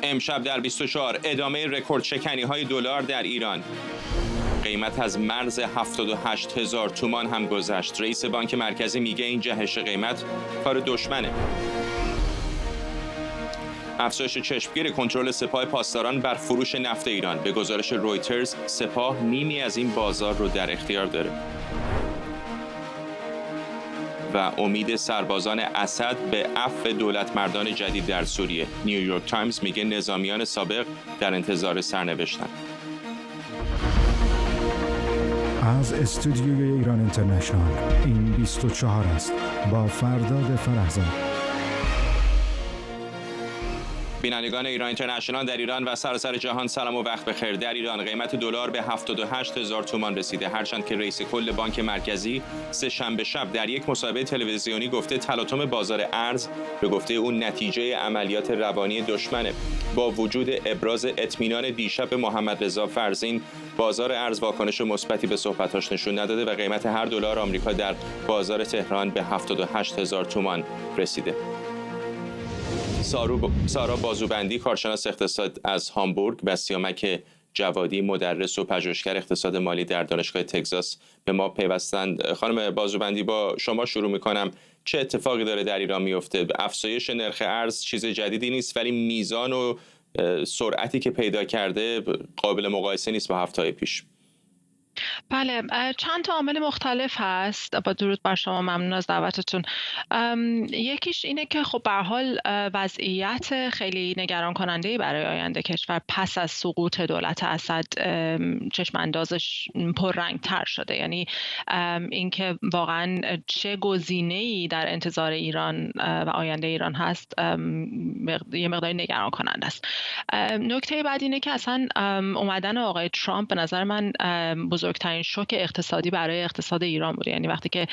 امشب در 24 ادامه رکورد شکنی های دلار در ایران. قیمت از مرز 78,000 تومان هم گذشت. رئیس بانک مرکزی میگه این جهش قیمت کار دشمنه. افزایش چشمگیر کنترل سپاه پاسداران بر فروش نفت ایران. به گزارش رویترز سپاه نیمی از این بازار رو در اختیار داره. و امید سربازان اسد به عفو دولتمردان جدید در سوریه. نیویورک تایمز میگه نظامیان سابق در انتظار سرنوشتن. از استودیوی ایران اینترنشنال این 24 است با فرداد فرهزاد. بینندگان ایران اینترنشنال در ایران و سراسر جهان سلام و وقت بخیر. در ایران قیمت دلار به 78,000 تومان رسیده، هرچند که رئیس کل بانک مرکزی سه شنبه شب در یک مصاحبه تلویزیونی گفته تلاطم بازار ارز به گفته اون نتیجه عملیات روانی دشمنه. با وجود ابراز اطمینان دیشب محمد رضا فرزین، بازار ارز واکنش مثبتی به صحبتاش نشون نداده و قیمت هر دلار آمریکا در بازار تهران به 78,000 تومان رسیده. سارا بازوبندی، کارشناس اقتصاد از هامبورگ، و سیامک جوادی، مدرس و پژوهشگر اقتصاد مالی در دانشگاه تگزاس به ما پیوستند. خانم بازوبندی، با شما شروع می‌کنم. چه اتفاقی داره در ایران میفته؟ افزایش نرخ ارز چیز جدیدی نیست، ولی میزان و سرعتی که پیدا کرده قابل مقایسه نیست با هفته‌های پیش. بله، چند تا عامل مختلف هست. با درود بر شما، ممنون از دعوتتون. یکیش اینه که خب به هر حال وضعیت خیلی نگران کننده برای آینده کشور پس از سقوط دولت اسد چشم اندازش پررنگ تر شده. یعنی اینکه واقعا چه گزینه‌ای در انتظار ایران و آینده ایران هست یه مقداری نگران کننده است. نکته بعد اینه که اصلا اومدن آقای ترامپ به نظر من بزرگترین شوک اقتصادی برای اقتصاد ایران بود. یعنی وقتی که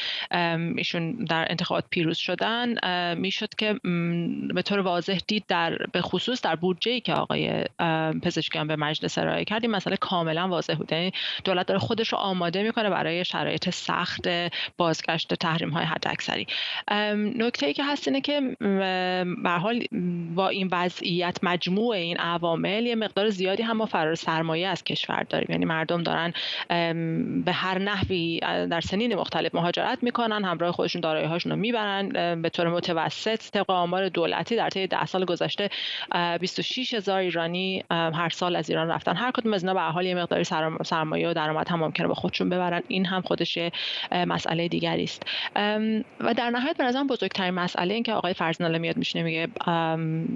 ایشون در انتخابات پیروز شدن، میشد که به طور واضح دید به خصوص در بودجه‌ای که آقای پزشکیان به مجلس ارائه کرد، این مسئله کاملا واضح بود. یعنی دولت داره خودش رو آماده میکنه برای شرایط سخت بازگشت تحریم‌های حداکثری. نکته‌ای که هست اینه که به هر حال با این وضعیت، مجموع این عوامل، یه مقدار زیادی هم ما فرار سرمایه از کشور داریم. یعنی مردم دارن به هر نحوی در سنین مختلف مهاجرت میکنن، همراه خودشون دارایی‌هاشون رو میبرن. به طور متوسط طبق آمار دولتی در طی 10 سال گذشته 26,000 ایرانی هر سال از ایران رفتن. هر کدوم از اینا به هر حال یه مقداری سرمایه و درآمد هم ممکنه با خودشون ببرن. این هم خودش مسئله دیگری است. و در نهایت به نظرم بزرگترین مسئله این که آقای فرزانه میاد میشینه میگه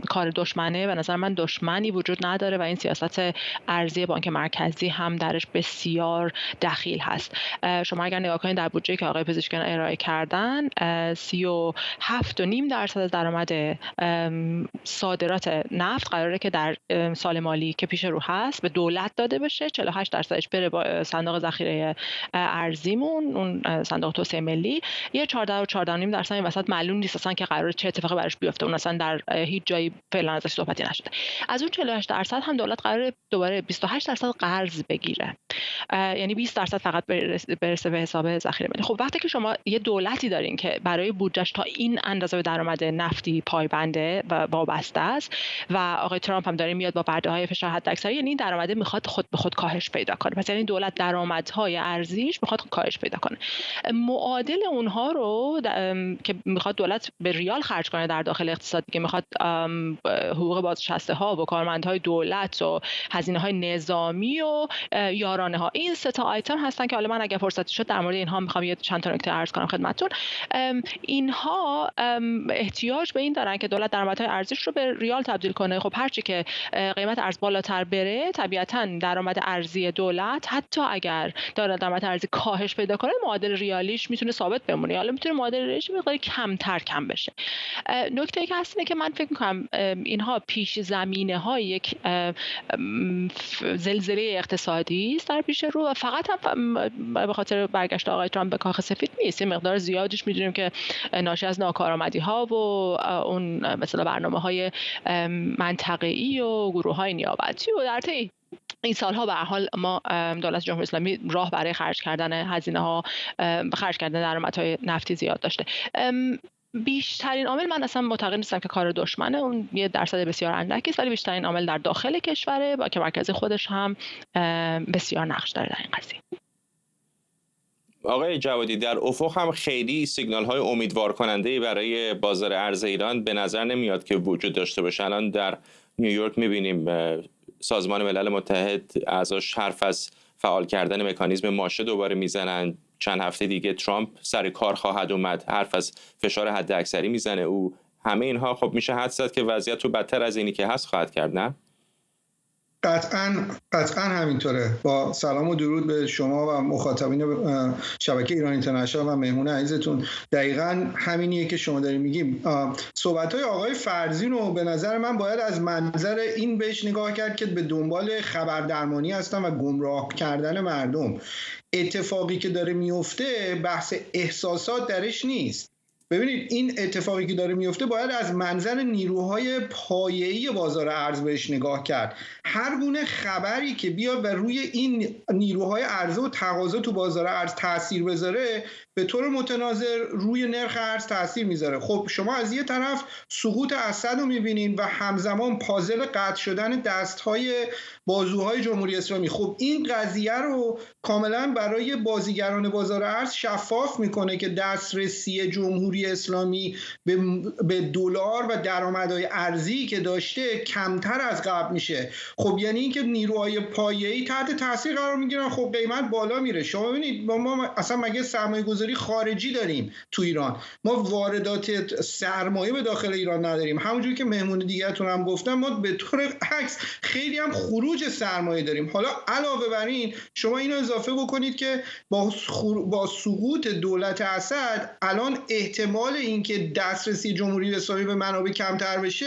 کار دشمنه. به نظر من دشمنی وجود نداره و این سیاست ارزی بانک مرکزی هم درش بسیار دخیل هست. شما اگر نگاه کنید در بودجه‌ای که آقای پزشکیان ارائه کردن، 37.5% از درآمد صادرات نفت قراره که در سال مالی که پیش رو هست به دولت داده بشه، 48% بره با صندوق ذخیره ارزیمون، اون صندوق توسعه ملی. یه 14.5% این وسط معلوم نیست اصلا که قراره چه اتفاقی براش بیفته. اون اصلا در هیچ جایی فعلا ازش صحبتی نشده. از اون 48% هم دولت قراره دوباره 28% قرض بگیره. یعنی 20% فقط برسه به حساب ذخیره ملی. خب وقتی که شما یه دولتی دارین که برای بودجهش تا این اندازه به درآمد نفتی پایبنده و وابسته است و آقای ترامپ هم داره میاد با وعده‌های فشار حداکثری، یعنی این درآمد میخواد خود به خود کاهش پیدا کنه. پس یعنی دولت درآمدهای ارزیش میخواد کاهش پیدا کنه. معادل اونها رو که میخواد دولت به ریال خرج کنه در داخل اقتصاد، که میخواد حقوق بازنشسته‌ها و کارمندهای دولت و هزینه‌های نظامی و یارانه ها، این سه تا آیتم هستن که حالا من اگه فرصتی شد در مورد اینها میخوام یه چند تا نکته عرض کنم خدمتتون. اینها احتیاج به این دارن که دولت درآمدهای ارزش رو به ریال تبدیل کنه. خب هرچی که قیمت ارز بالاتر بره، طبیعتاً درآمد ارزی دولت حتی اگر درآمد ارزی کاهش پیدا کنه، معادل ریالیش میتونه ثابت بمونه، حالا میتونه معادل ریالیش مقدار کم بشه. نکته که هست اینه که من فکر می‌کنم اینها پیش زمینه‌های یک زلزله اقتصادی است در پیش رو و فقط هم به خاطر برگشت آقای ترامپ به کاخ سفید نیست. یه مقدار زیادیش می‌دونیم که ناشی از ناکارآمدی‌ها و اون مثلا برنامه‌های منطقه‌ای و گروه‌های نیابتی و در طی این سالها به هر حال ما دولت جمهوری اسلامی راه برای خرج کردن هزینه‌ها، خرج کردن درآمدهای نفتی زیاد داشته. بیشترین عامل، من اصلا معتقد نیستم که کار دشمنه، اون یه درصد بسیار اندکی است، ولی بیشترین عامل در داخل کشوره، بانک مرکزی خودش هم بسیار نقش داره در این قضیه. آقای جوادی، در افق هم خیلی سیگنال های امیدوار کننده برای بازار ارز ایران به نظر نمیاد که وجود داشته باشه. الان در نیویورک میبینیم سازمان ملل متحد اعضاش حرف از فعال کردن مکانیزم ماشه دوباره میزنن. چند هفته دیگه ترامپ سر کار خواهد اومد، حرف از فشار حداکثری میزنه او. همه اینها خب میشه حدس زد که وضعیت رو بدتر از اینی که هست خواهد کرد، نه؟ قطعا همینطوره. با سلام و درود به شما و مخاطبین شبکه ایران اینترنشنال و مهمون عزیزتون. دقیقاً همینیه که شما داریم میگیم. صحبت‌های آقای فرزین رو به نظر من باید از منظر این بهش نگاه کرد که به دنبال خبردرمانی هستن و گمراه کردن مردم. اتفاقی که داره میفته بحث احساسات درش نیست. ببینید این اتفاقی که داره میفته باید از منظر نیروهای پایه‌ای بازار ارز بهش نگاه کرد. هر گونه خبری که بیاد و روی این نیروهای عرضه و تقاضا تو بازار ارز تاثیر بذاره به طور متناظر روی نرخ ارز تاثیر میذاره. خب شما از یه طرف سقوط اسد رو میبینین و همزمان پازل قطع شدن دستهای بازوهای جمهوری اسلامی. خب این قضیه رو کاملا برای بازیگران بازار ارز شفاف میکنه که دسترسی جمهوری اسلامی به دلار و درآمدهای ارزی که داشته کمتر از قبل میشه. خب یعنی اینکه نیروهای پایه‌ای تحت تاثیر قرار میگیرن، خب قیمت بالا میره. شما ببینید ما اصلا مگه سرمایه‌گذاری خارجی داریم تو ایران؟ ما واردات سرمایه به داخل ایران نداریم. همونجوری که مهمون دیگه‌تون هم گفتم ما به طور عکس خیلی هم خروج سرمایه داریم. حالا علاوه بر این شما اینو اضافه بکنید که با سقوط دولت اسد الان احتمال اینکه دسترسی جمهوری اسلامی به منابع کمتر بشه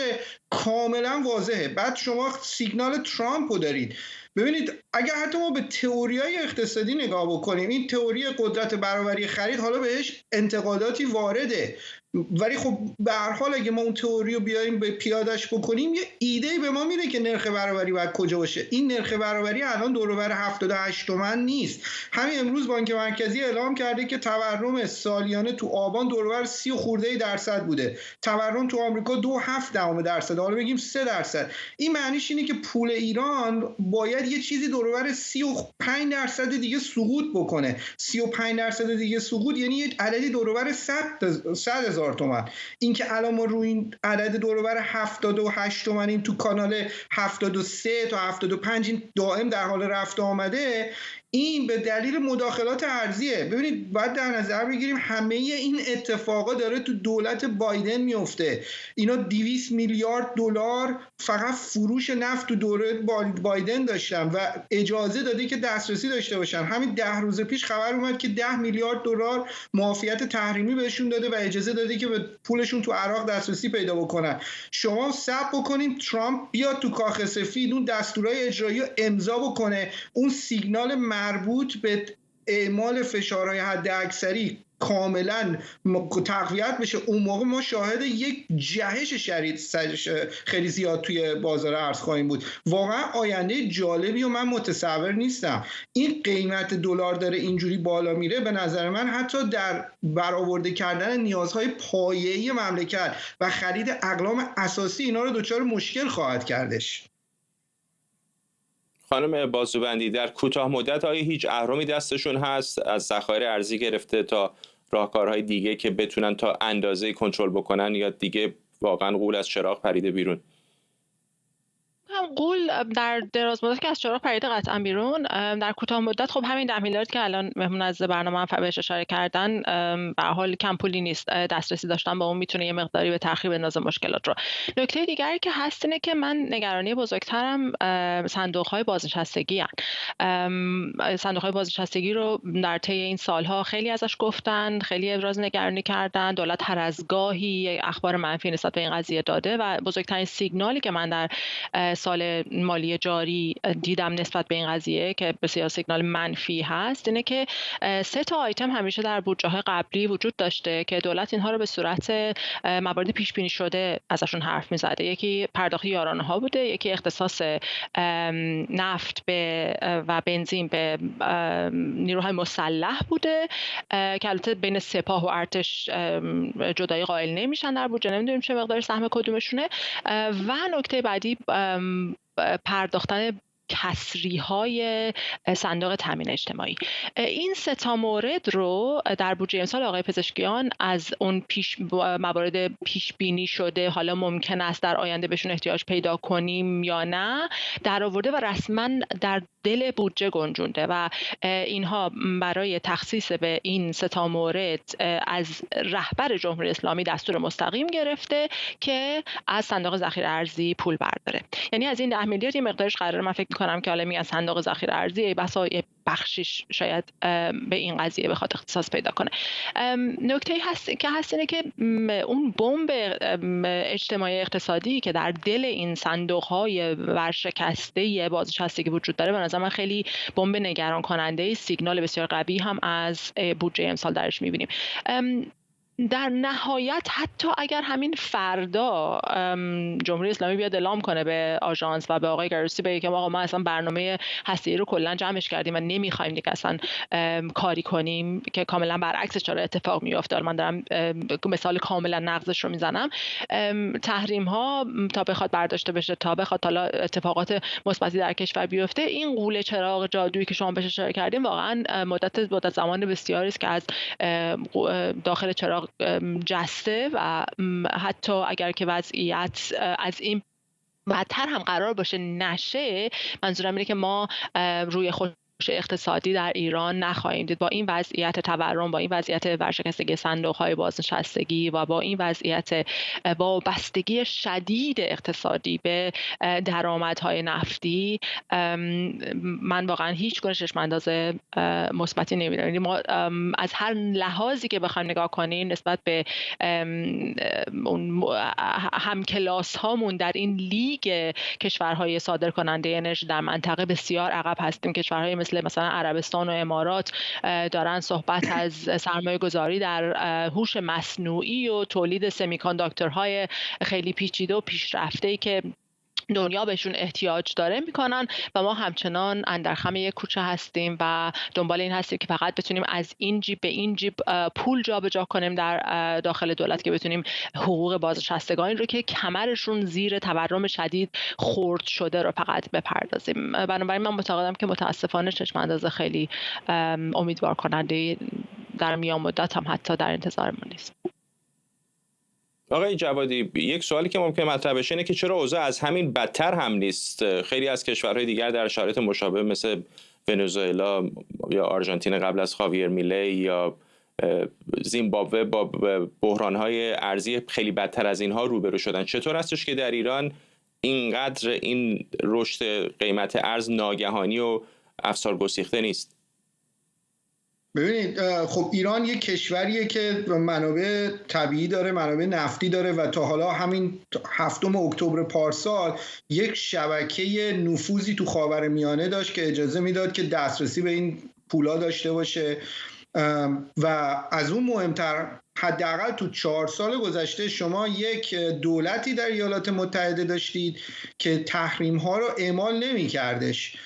کاملا واضحه. بعد شما سیگنال ترامپ رو دارید. ببینید اگر حتی ما به تئوری‌های اقتصادی نگاه بکنیم، این تئوری قدرت برابری خرید حالا بهش انتقاداتی وارده، ولی خب به هر حال اگه ما اون تئوری رو بیایم به پیاده‌اش بکنیم یه ایده‌ای به ما میره که نرخ برابری باید کجا باشه. این نرخ برابری الان دور و بر 78 تومن نیست. همین امروز بانک مرکزی اعلام کرده که تورم سالیانه تو آبان دور و بر 30 خورده درصد بوده. تورم تو آمریکا 2.7%، حالا بگیم 3%. این معنیش اینه که پول ایران باید یه چیزی دور و بر 35% دیگه سقوط بکنه. 35% دیگه سقوط یعنی یه عددی دور و بر 100,000 تومان. این که الان ما روی این عدد دور و بر 78 تومانیم تو کانال 73 تا 75 این دائم در حال رفت آمده، این به دلیل مداخلات ارزیه. ببینید باید در نظر بگیریم همه این اتفاقا داره تو دولت بایدن میفته. اینا 200 میلیارد دلار فقط فروش نفت تو دوره بایدن داشتن و اجازه داده که دسترسی داشته باشن. همین 10 روز پیش خبر اومد که 10 میلیارد دلار معافیت تحریمی بهشون داده و اجازه داده که به پولشون تو عراق دسترسی پیدا بکنن. شما صبر بکنید ترامپ بیاد تو کاخ سفید اون دستورهای اجرایی رو امضا بکنه، اون سیگنال مربوط به اعمال فشارهای حداکثری کاملا تقویت بشه، اون موقع ما شاهد یک جهش شدید خیلی زیاد توی بازار ارز خواهیم بود. واقعا آینده جالبی و من متصور نیستم. این قیمت دلار داره اینجوری بالا میره، به نظر من حتی در برآورده کردن نیازهای پایه‌ای مملکت و خرید اقلام اساسی اینا رو دچار مشکل خواهد کردش. خانم بازوبندی، در کوتاه مدت آیا هیچ اهرمی دستشون هست از ذخایر ارزی گرفته تا راهکارهای دیگه که بتونن تا اندازه کنترل بکنن، یا دیگه واقعا غول از چراغ پریده بیرون؟ غول در دراز مدت که از چراغ پریده قطعا بیرون. در کوتاه مدت خب همین 10 میلیارد که الان مهمون از برنامه هم بهش اشاره کردن به حال کم پولی نیست. دسترسی داشتن با اون میتونه یه مقداری به تخریب بندازه مشکلات رو. نکته دیگری که هست اینه که من نگرانی بزرگترم صندوق‌های بازنشستگی ان. صندوق‌های بازنشستگی رو در طی این سالها خیلی ازش گفتن، خیلی ابراز نگرانی کردن. دولت هر از گاهی اخبار منفی نسبت به این قضیه داده و بزرگترین سیگنالی که من در سال مالی جاری دیدم نسبت به این قضیه که بسیار سیگنال منفی هست اینه که 3 تا آیتم همیشه در بودجه‌های قبلی وجود داشته که دولت اینها رو به صورت موارد پیش بینی شده ازشون حرف می‌زده. یکی پرداخت یارانه‌ها بوده، یکی اختصاص نفت و بنزین به نیروهای مسلح بوده که البته بین سپاه و ارتش جدایی قائل نمیشن در بودجه، نمیدونیم چه مقدار سهم کدومشونه. و نکته بعدی پرداختن کسری‌های صندوق تامین اجتماعی. این 3 تا مورد رو در بودجه امسال آقای پزشکیان از اون موارد پیش بینی شده حالا ممکن است در آینده بهشون احتیاج پیدا کنیم یا نه در آورده و رسما در دل بودجه گنجونده و اینها برای تخصیص به این 3 تا مورد از رهبر جمهوری اسلامی دستور مستقیم گرفته که از صندوق ذخیره ارزی پول برداره. یعنی از این 10 میلیارد یه مقدارش قراره، من فکر می‌کنم که حالا میگن صندوق ذخیره ارزی بسا یه بخشش شاید به این قضیه بخواد اختصاص پیدا کنه. نکته هست که هست اینه که اون بمب اجتماعی اقتصادی که در دل این صندوق‌های ورشکسته بازنشستگی وجود داره به نظر من خیلی بمب نگران کننده، سیگنال بسیار قوی هم از بودجه امسال درش می‌بینیم. در نهایت حتی اگر همین فردا جمهوری اسلامی بیاد اعلام کنه به آژانس و به آقای گروسی بگه که آقا ما اصلا برنامه هسته‌ای رو کلا جمعش کردیم و نمیخوایم دیگه اصلا کاری کنیم، که کاملا برعکسش داره اتفاق میفته، من دارم مثال کاملا نقضش رو میزنم، تحریم ها تا بخواد برداشته بشه، تا بخواد حالا اتفاقات مثبتی در کشور بیفته، این قوله چراغ جادویی که شما بهش اشاره کردیم واقعا مدت زمان بسیاری است که از داخل چراغ جسته و حتی اگر که وضعیت از این بدتر هم قرار باشه نشه، منظورم اینه که ما روی خود اقتصادی در ایران نخواهیم دید. با این وضعیت تورم، با این وضعیت ورشکستگی صندوق‌های بازنشستگی و با این وضعیت وابستگی شدید اقتصادی به درآمدهای نفتی، من واقعا هیچ گونه چشم‌انداز مثبتی نمی‌بینم. یعنی ما از هر لحاظی که بخوایم نگاه کنیم نسبت به اون همکلاس هامون در این لیگ کشورهای صادرکننده انرژی در منطقه بسیار عقب هستیم. کشورهای مثلا عربستان و امارات دارن صحبت از سرمایه گذاری در هوش مصنوعی و تولید سمی‌کانداکتورهای خیلی پیچیده و پیشرفته‌ای که دنیا بهشون احتیاج داره میکنن و ما همچنان اندرخم یک کوچه هستیم و دنبال این هستیم که فقط بتونیم از این جیب به این جیب پول جابجا کنیم در داخل دولت که بتونیم حقوق بازنشستگان رو که کمرشون زیر تورم شدید خرد شده رو فقط بپردازیم. بنابراین من معتقدم که متاسفانه چشم انداز خیلی امیدوار کننده در میان مدت هم حتی در انتظارمون نیست. آقای جوادی، یک سوالی که ممکن مطرح بشه اینه که چرا اوضاع از همین بدتر هم نیست؟ خیلی از کشورهای دیگر در شرایط مشابه مثل ونزوئلا یا آرژانتین قبل از خاویر میلی یا زیمبابوه با بحرانهای ارزی خیلی بدتر از اینها روبرو شدن. چطور هستش که در ایران اینقدر این رشد قیمت ارز ناگهانی و افسار گسیخته نیست؟ ببینید، خب ایران یک کشوریه که منابع طبیعی داره، منابع نفتی داره و تا حالا همین 7 اکتبر پارسال یک شبکه نفوذی تو خاورمیانه داشت که اجازه میداد که دسترسی به این پولا داشته باشه و از اون مهمتر حداقل تو 4 سال گذشته شما یک دولتی در ایالات متحده داشتید که تحریم ها رو اعمال نمی کردش.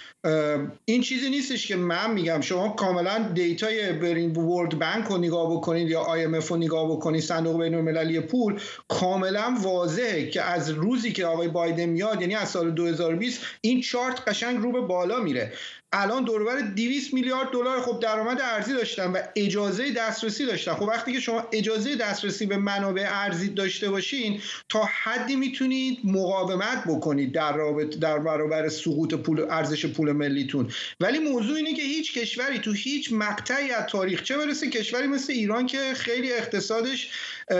این چیزی نیستش که من میگم، شما کاملا دیتای برین ورلد بانک رو نگاه بکنید یا IMF رو نگاه بکنید، صندوق بین‌المللی پول، کاملا واضحه که از روزی که آقای بایدن میاد، یعنی از سال 2020 این چارت قشنگ رو به بالا میره. الان دوربر 200 میلیارد دلار خب درآمد ارزی داشتن و اجازه دسترسی داشتن. خب وقتی که شما اجازه دسترسی به منابع ارزی داشته باشین تا حدی میتونید مقاومت بکنید در برابر سقوط پول، ارزش پول ملیتون. ولی موضوع اینه که هیچ کشوری تو هیچ مقطعی از تاریخ، چه برسه کشوری مثل ایران که خیلی اقتصادش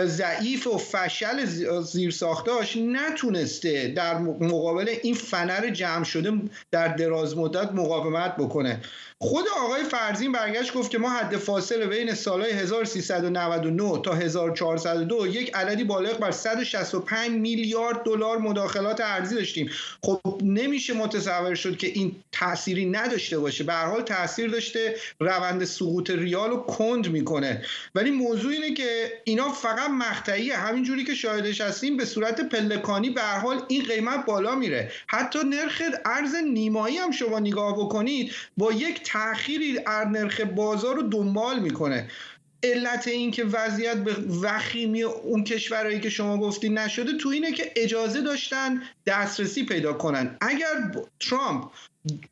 ضعیف و فشل زیرساختاش، نتونسته در مقابل این فنر جمع شده در دراز مدت مقاومت بکنه. خود آقای فرزین برگشت گفت که ما حد فاصله بین سالهای 1399 تا 1402 یک عددی بالغ بر 165 میلیارد دلار مداخلات ارزی داشتیم. خب نمیشه متصور شد که این تأثیری نداشته باشه. به هر حال تأثیر داشته، روند سقوط ریال رو کند میکنه. ولی موضوع اینه که اینا فقط مقطعیه، همینجوری که شاهدش هستیم به صورت پلکانی به هر حال این قیمت بالا میره. حتی نرخ ارز نیمایی هم شما نگاه بکنید با یک تأخیری نرخ بازار رو دنبال میکنه. علت این که وضعیت به وخیمی اون کشورهایی که شما گفتی نشده تو اینه که اجازه داشتن دسترسی پیدا کنن. اگر ترامپ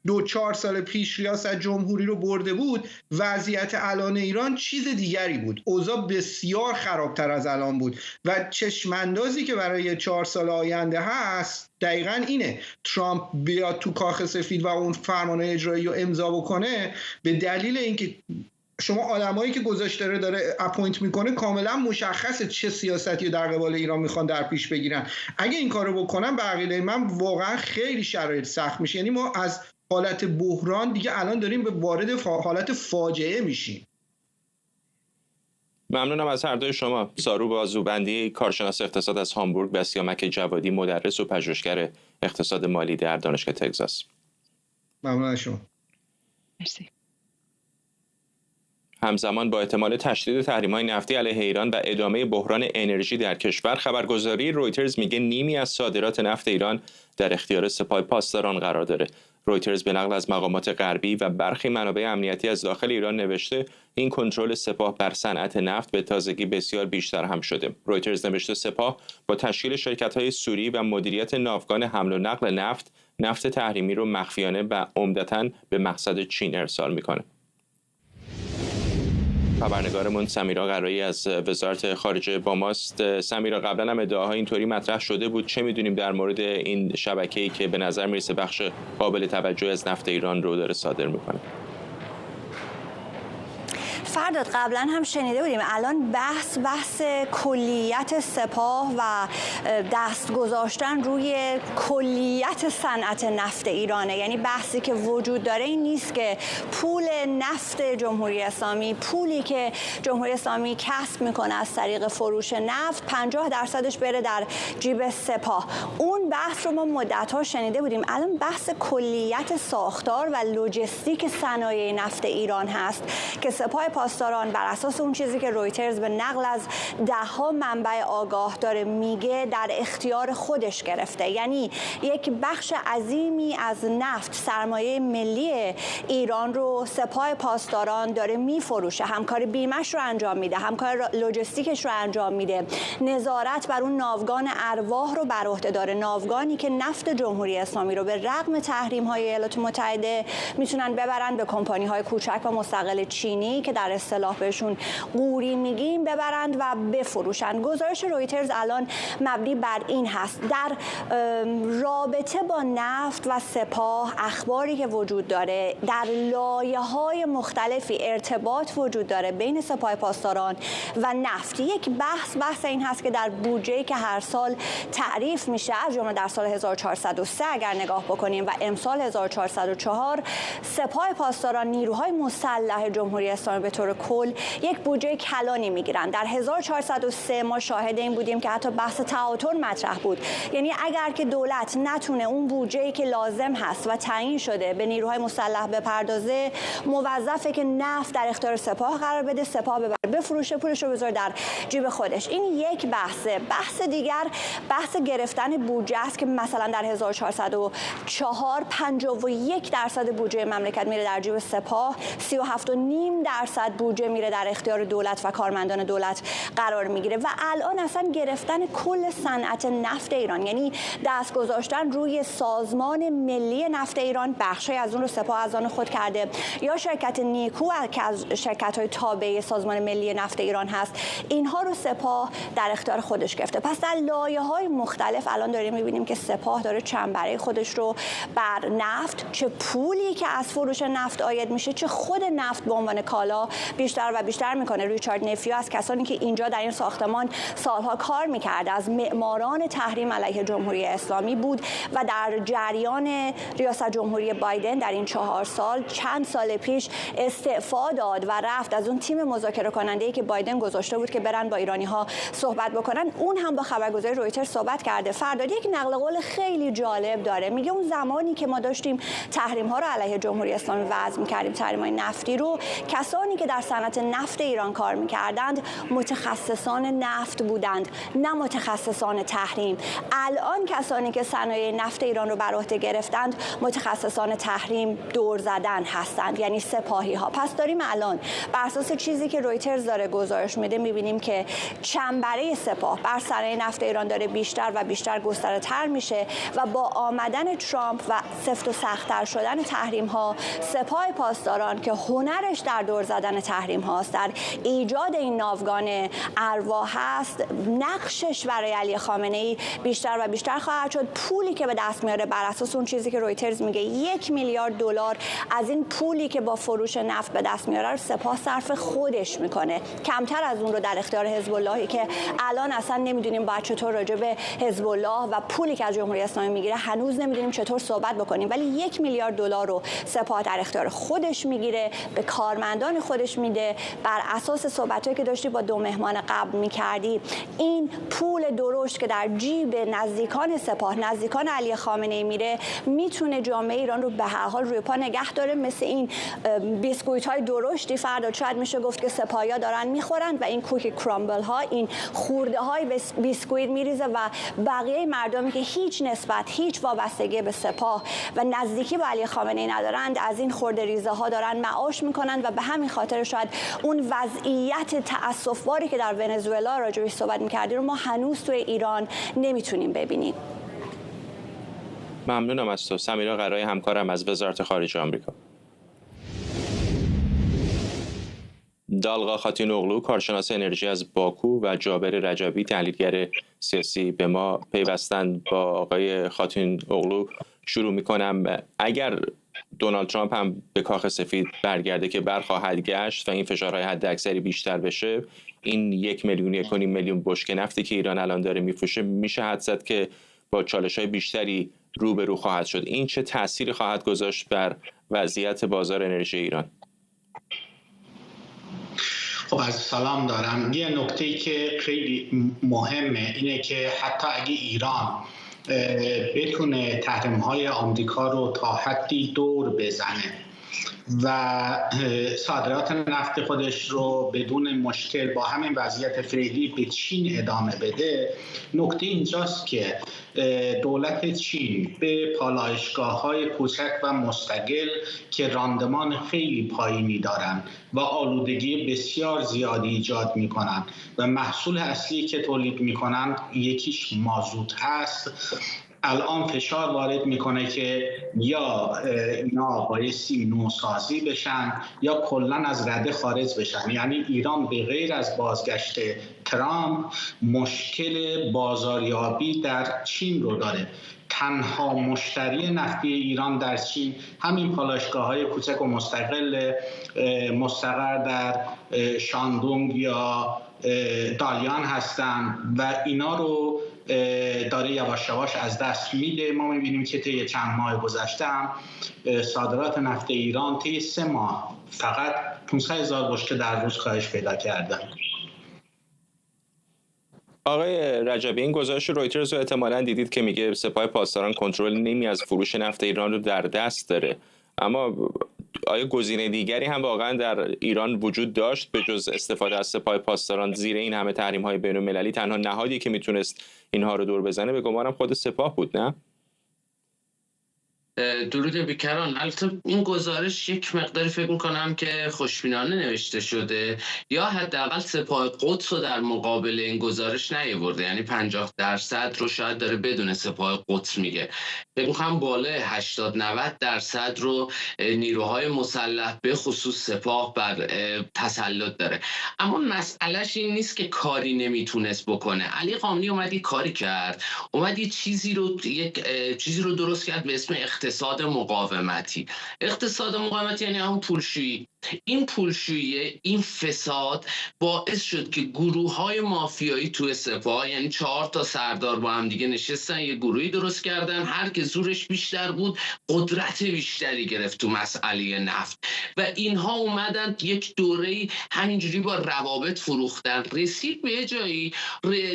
2-4 سال پیش ریاست جمهوری رو برده بود، وضعیت الان ایران چیز دیگری بود. اوضاع بسیار خرابتر از الان بود و چشماندازی که برای 4 سال آینده هست دقیقاً اینه. ترامپ بیاد تو کاخ سفید و اون فرمان اجرایی رو امضا بکنه، به دلیل اینکه شما آدمایی که گذاشته داره اپوینت میکنه کاملا مشخصه چه سیاستی در قبال ایران میخوان در پیش بگیرن. اگه این کارو بکنن به عقیده من واقعا خیلی شرایط سخت میشه. یعنی ما از حالت بحران دیگه الان داریم به وارد حالت فاجعه میشیم. ممنونم از هر دوی شما. سارو بازوبندی، کارشناس اقتصاد از هامبورگ، و سیامک جوادی، مدرس و پژوهشگر اقتصاد مالی در دانشگاه تگزاس. ممنون از شما. مرسی. همزمان با احتمال تشدید تحریم‌های نفتی علیه ایران و ادامه بحران انرژی در کشور، خبرگزاری رویترز میگه نیمی از صادرات نفت ایران در اختیار سپاه پاسداران قرار داره. رویترز به نقل از مقامات غربی و برخی منابع امنیتی از داخل ایران نوشته این کنترل سپاه بر صنعت نفت به تازگی بسیار بیشتر هم شده. رویترز نوشته سپاه با تشکیل شرکت‌های سوری و مدیریت ناوگان حمل و نقل نفت تحریمی رو مخفیانه و عمدتاً به مقصد چین ارسال میکنه. خبرنگارمون سمیرا قرایی از وزارت خارجه با ماست. سمیرا، قبلا هم ادعاها اینطوری مطرح شده بود، چه میدونیم در مورد این شبکه‌ای که به نظر میرسه بخش قابل توجه از نفت ایران رو داره صادر میکنه؟ فرداد، قبلا هم شنیده بودیم، الان بحث کلیت سپاه و دست گذاشتن روی کلیت صنعت نفت ایرانه. یعنی بحثی که وجود داره این نیست که پول نفت جمهوری اسلامی، پولی که جمهوری اسلامی کسب میکنه از طریق فروش نفت، 50% بره در جیب سپاه. اون بحث رو ما مدت‌ها شنیده بودیم. الان بحث کلیت ساختار و لوجستیک صنایع نفت ایران هست که سپاه پاسداران بر اساس اون چیزی که رویترز به نقل از ده‌ها منبع آگاه داره میگه در اختیار خودش گرفته. یعنی یک بخش عظیمی از نفت، سرمایه ملی ایران رو سپاه پاسداران داره میفروشه، همکار بیمش رو انجام میده، همکار لوجستیکش رو انجام میده، نظارت بر اون ناوگان ارواح رو بر عهده داره، ناوگانی که نفت جمهوری اسلامی رو به رغم تحریم‌های ایالات متحده میتونن ببرن به کمپانی‌های کوچک و مستقل چینی که در اصطلاح بهشون قوری میگیم ببرند و بفروشند. گزارش رویترز الان مبنی بر این هست. در رابطه با نفت و سپاه اخباری که وجود داره، در لایه‌های مختلفی ارتباط وجود داره بین سپاه پاسداران و نفت. یک بحث این هست که در بودجه‌ای که هر سال تعریف میشه، از جمله در سال 1403 اگر نگاه بکنیم و امسال 1404، سپاه پاسداران، نیروهای مسلح جمهوری اسلامی به طور کل یک بودجه کلانی میگیرن. در 1403 ما شاهد این بودیم که حتی بحث تعاطر مطرح بود. یعنی اگر که دولت نتونه اون بودجه‌ای که لازم هست و تعیین شده به نیروهای مسلح بپردازه، موظفه که نفت در اختیار سپاه قرار بده، سپاه ببره بفروشه، پولش رو بذاره در جیب خودش. این یک بحثه. بحث دیگر بحث گرفتن بودجه است که مثلا در 1404 51% بودجه مملکت میره در جیب سپاه، 37.5% بودجه میره در اختیار دولت و کارمندان دولت قرار میگیره. و الان اصلا گرفتن کل صنعت نفت ایران، یعنی دست گذاشتن روی سازمان ملی نفت ایران، بخشی از اون رو سپاه از آن خود کرده، یا شرکت نیکو که از شرکت‌های تابع سازمان ملی جمهوری نفت ایران هست، اینها رو سپاه در اختیار خودش گرفته. پس در لایه‌های مختلف الان داریم می‌بینیم که سپاه داره چنبره خودش رو بر نفت، چه پولی که از فروش نفت عاید میشه، چه خود نفت به عنوان کالا بیشتر و بیشتر میکنه. ریچارد نفیو از کسانی که اینجا در این ساختمان سالها کار میکرده، از معماران تحریم علیه جمهوری اسلامی بود و در جریان ریاست جمهوری بایدن در این 4 سال چند سال پیش استعفا داد و رفت از اون تیم مذاکره کننده‌ای که بایدن گذاشته بود که برن با ایرانی‌ها صحبت بکنن. اون هم با خبرگزاری رویترز صحبت کرده. فرداد یک نقل قول خیلی جالب داره، میگه اون زمانی که ما داشتیم تحریم‌ها رو علیه جمهوری اسلامی وضع می‌کردیم، تحریم‌های نفتی رو، کسانی که در صنعت نفت ایران کار می‌کردند متخصصان نفت بودند، نه متخصصان تحریم. الان کسانی که صنایع نفت ایران رو بر عهده گرفتند متخصصان تحریم دور زدن هستند، یعنی سپاهی‌ها. پس داریم الان بر اساس چیزی که رویترز داره گزارش میده می‌بینیم که چنبره سپاه بر صنایع نفت ایران داره بیشتر و بیشتر گسترده‌تر میشه و با آمدن ترامپ و سفت و سخت‌تر شدن تحریم‌ها، سپاه پاسداران که هنرش در دور زدن تحریم هاست، در ایجاد این ناوگان ارواح هست، نقشش برای علی خامنه‌ای بیشتر و بیشتر خواهد شد. پولی که به دست میاره بر اساس اون چیزی که رویترز میگه 1 میلیارد دلار از این پولی که با فروش نفت به دست میاره رو سپاه صرف خودش میکنه، کمتر از اون رو در اختیار حزب اللهی که الان اصلا نمیدونیم باید چطور راجع به حزب الله و پولی که از جمهوری اسلامی میگیره هنوز نمیدونیم چطور صحبت بکنیم، ولی 1 میلیارد دلار رو سپاه در اختیار خودش میگیره، به کارمندان خودش میده. بر اساس صحبتایی که داشتی با 2 مهمان قبل میکردی، این پول درشت که در جیب نزدیکان سپاه، نزدیکان علی خامنه‌ای میره، میتونه جامعه ایران رو به هر حال روی پا نگه داره. مثل این بیسکویت های درشتی فردا شاید میشه گفت که سپاهیا دارن میخورن و این کوکی کرامبل ها، این خورده های بیسکویت میریزه و بقیه مردمی که هیچ نسبت، هیچ وابستگی به سپاه و نزدیکی با علی خامنه‌ای ندارند، از این خورده ریزه ها دارن معاش میکنن و به همین خاطر شاید اون وضعیت تأسف‌باری که در ونزوئلا راجعش صحبت می‌کردیم رو ما هنوز توی ایران نمیتونیم ببینیم. ممنونم از تو. سمیرا قرای همکارم از وزارت خارجه آمریکا. دالغا خاتون اغلو، کارشناس انرژی از باکو، و جابر رجبی، تحلیلگر سیاسی، به ما پیوستند. با آقای خاتون اغلو شروع می‌کنم. اگر دونالد ترامپ هم به کاخ سفید برگرده که برخواهد گشت و این فشارهای حداکثری بیشتر بشه، این 1 میلیون 1.5 میلیون بشکه نفتی که ایران الان داره میفروشه میشه حدس زد که با چالش‌های بیشتری روبرو خواهد شد. این چه تأثیری خواهد گذاشت بر وضعیت بازار انرژی ایران؟ خب از سلام دارم. یه نکته‌ای که خیلی مهمه اینه که حتی اگه ایران بتونه تحریم‌های آمریکا رو تا حدی دور بزنه و صادرات نفت خودش رو بدون مشکل با همین وضعیت فعلی به چین ادامه بده، نکته اینجاست که دولت چین به پالایشگاه‌های کوچک و مستقل که راندمان خیلی پایینی دارن و آلودگی بسیار زیادی ایجاد میکنن و محصول اصلی که تولید میکنن یکیش مازوت هست، الان فشار وارد میکنه که یا اینا بایستی نوسازی بشن یا کلا از رده خارج بشن. یعنی ایران به غیر از بازگشت ترامپ مشکل بازاریابی در چین رو داره. تنها مشتری نفتی ایران در چین همین پالایشگاه‌های کوچک و مستقر در شاندونگ یا دالیان هستن و اینا رو داره یواش یواش از دست میده. ما میبینیم که طی چند ماه گذشته هم صادرات نفت ایران طی 3 ماه فقط 500,000 بشکه در روز کاهش پیدا کرده. آقای رجبی، این گزارش رویترز رو احتمالاً دیدید که میگه سپاه پاسداران کنترل نیمی از فروش نفت ایران رو در دست داره، اما آیا گزینه دیگری هم واقعا در ایران وجود داشت به جز استفاده از سپاه پاسداران؟ زیر این همه تحریم‌های بین‌المللی تنها نهادی که میتونست اینها رو دور بزنه به گمانم خود سپاه بود، نه؟ درود بیکران. البته این گزارش یک مقداری فکر میکنم که خوشبینانه نوشته شده، یا حداقل سپاه قدس رو در مقابل این گزارش نیاورده، یعنی 50% رو شاید داره بدون سپاه قدس میگه. فکر میکنم بالای 80-90% رو نیروهای مسلح به خصوص سپاه بر تسلط داره. اما مسئلهش این نیست که کاری نمیتونست بکنه. علی خامنه‌ای اومد کاری کرد، اومد یک چیزی رو درست کرد به اسم اقتصاد مقاومتی. اقتصاد مقاومتی یعنی همون پولشویی. این پولشویی، این فساد باعث شد که گروه‌های مافیایی تو سپاه، یعنی 4 تا سردار با هم دیگه نشستن یه گروهی درست کردن، هر که زورش بیشتر بود قدرت بیشتری گرفت تو مسئله نفت و اینها اومدن یک دوره‌ای همینجوری با روابط فروختن. رسید به جایی